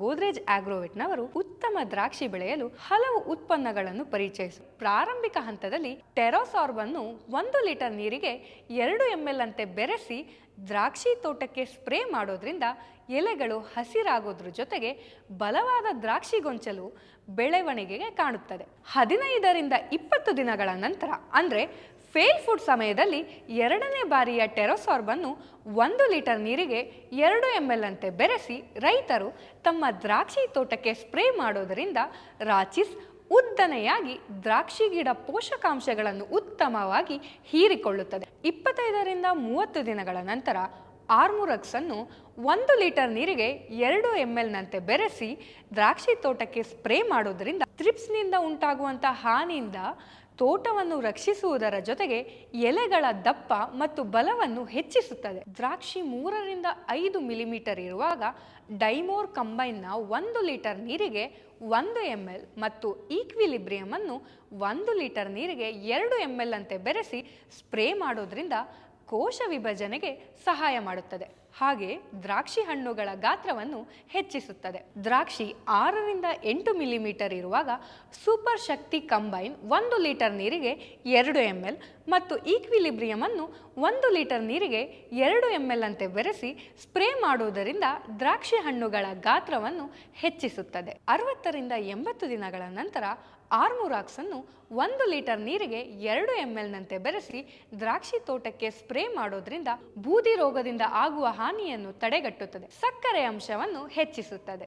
ಗೋದ್ರೇಜ್ ಆಗ್ರೋವೆಟ್ನವರು ಉತ್ತಮ ದ್ರಾಕ್ಷಿ ಬೆಳೆಯಲು ಹಲವು ಉತ್ಪನ್ನಗಳನ್ನು ಪರಿಚಯಿಸಿದರು. ಪ್ರಾರಂಭಿಕ ಹಂತದಲ್ಲಿ ಟೆರೋಸಾರ್ಬ್ ಅನ್ನು 1 ಲೀಟರ್ ನೀರಿಗೆ 2 ml ಅಂತೆ ಬೆರೆಸಿ ದ್ರಾಕ್ಷಿ ತೋಟಕ್ಕೆ ಸ್ಪ್ರೇ ಮಾಡೋದ್ರಿಂದ ಎಲೆಗಳು ಹಸಿರಾಗೋದ್ರ ಜೊತೆಗೆ ಬಲವಾದ ದ್ರಾಕ್ಷಿ ಗೊಂಚಲು ಬೆಳವಣಿಗೆಗೆ ಕಾಣುತ್ತದೆ. 15ರಿಂದ 20 ದಿನಗಳ ನಂತರ ಅಂದ್ರೆ ಫೇಲ್ ಫುಡ್ ಸಮಯದಲ್ಲಿ 2ನೇ ಬಾರಿಯ ಟೆರೋಸಾರ್ಬ್ ಅನ್ನು 1 ಲೀಟರ್ ನೀರಿಗೆ 2 ml ಅಂತೆ ಬೆರೆಸಿ ರೈತರು ತಮ್ಮ ದ್ರಾಕ್ಷಿ ತೋಟಕ್ಕೆ ಸ್ಪ್ರೇ ಮಾಡೋದರಿಂದ ರಾಚಿಸ್ ಉದ್ದನೆಯಾಗಿ ದ್ರಾಕ್ಷಿ ಗಿಡ ಪೋಷಕಾಂಶಗಳನ್ನು ಉತ್ತಮವಾಗಿ ಹೀರಿಕೊಳ್ಳುತ್ತದೆ. 25ರಿಂದ 30 ದಿನಗಳ ನಂತರ ಆರ್ಮುರಕ್ಸ್ ಅನ್ನು 1 ಲೀಟರ್ ನೀರಿಗೆ 2 ml ನಂತೆ ಬೆರೆಸಿ ದ್ರಾಕ್ಷಿ ತೋಟಕ್ಕೆ ಸ್ಪ್ರೇ ಮಾಡೋದರಿಂದ ಥ್ರಿಪ್ಸ್ನಿಂದ ಉಂಟಾಗುವಂತಹ ಹಾನಿಯಿಂದ ತೋಟವನ್ನು ರಕ್ಷಿಸುವುದರ ಜೊತೆಗೆ ಎಲೆಗಳ ದಪ್ಪ ಮತ್ತು ಬಲವನ್ನು ಹೆಚ್ಚಿಸುತ್ತದೆ. ದ್ರಾಕ್ಷಿ 3ರಿಂದ 5 ಮಿಲಿಮೀಟರ್ ಇರುವಾಗ ಡೈಮೋರ್ ಕಂಬೈನ್ನ 1 ಲೀಟರ್ ನೀರಿಗೆ 1 ml ಮತ್ತು ಈಕ್ವಿಲಿಬ್ರಿಯಂ ಅನ್ನು 1 ಲೀಟರ್ ನೀರಿಗೆ 2 ml ಅಂತೆ ಬೆರೆಸಿ ಸ್ಪ್ರೇ ಮಾಡೋದ್ರಿಂದ ಕೋಶ ವಿಭಜನೆಗೆ ಸಹಾಯ ಮಾಡುತ್ತದೆ. ಹಾಗೆ ದ್ರಾಕ್ಷಿ ಹಣ್ಣುಗಳ ಗಾತ್ರವನ್ನು ಹೆಚ್ಚಿಸುತ್ತದೆ. ದ್ರಾಕ್ಷಿ 6ರಿಂದ 8 ಮಿಲಿಮೀಟರ್ ಇರುವಾಗ ಸೂಪರ್ ಶಕ್ತಿ ಕಂಬೈನ್ 1 ಲೀಟರ್ ನೀರಿಗೆ 2 ml ಮತ್ತು ಈಕ್ವಿಲಿಬ್ರಿಯಂ ಅನ್ನು 1 ಲೀಟರ್ ನೀರಿಗೆ 2 ml ಅಂತೆ ಬೆರೆಸಿ ಸ್ಪ್ರೇ ಮಾಡುವುದರಿಂದ ದ್ರಾಕ್ಷಿ ಹಣ್ಣುಗಳ ಗಾತ್ರವನ್ನು ಹೆಚ್ಚಿಸುತ್ತದೆ. 60ರಿಂದ 80 ದಿನಗಳ ನಂತರ ಆರ್ಮುರಾಕ್ಸ್ ಅನ್ನು 1 ಲೀಟರ್ ನೀರಿಗೆ 2 ml ನಂತೆ ಬೆರೆಸಿ ದ್ರಾಕ್ಷಿ ತೋಟಕ್ಕೆ ಸ್ಪ್ರೇ ಮಾಡೋದ್ರಿಂದ ಬೂದಿ ರೋಗದಿಂದ ಆಗುವ ಹಾನಿಯನ್ನು ತಡೆಗಟ್ಟುತ್ತದೆ. ಸಕ್ಕರೆ ಅಂಶವನ್ನು ಹೆಚ್ಚಿಸುತ್ತದೆ.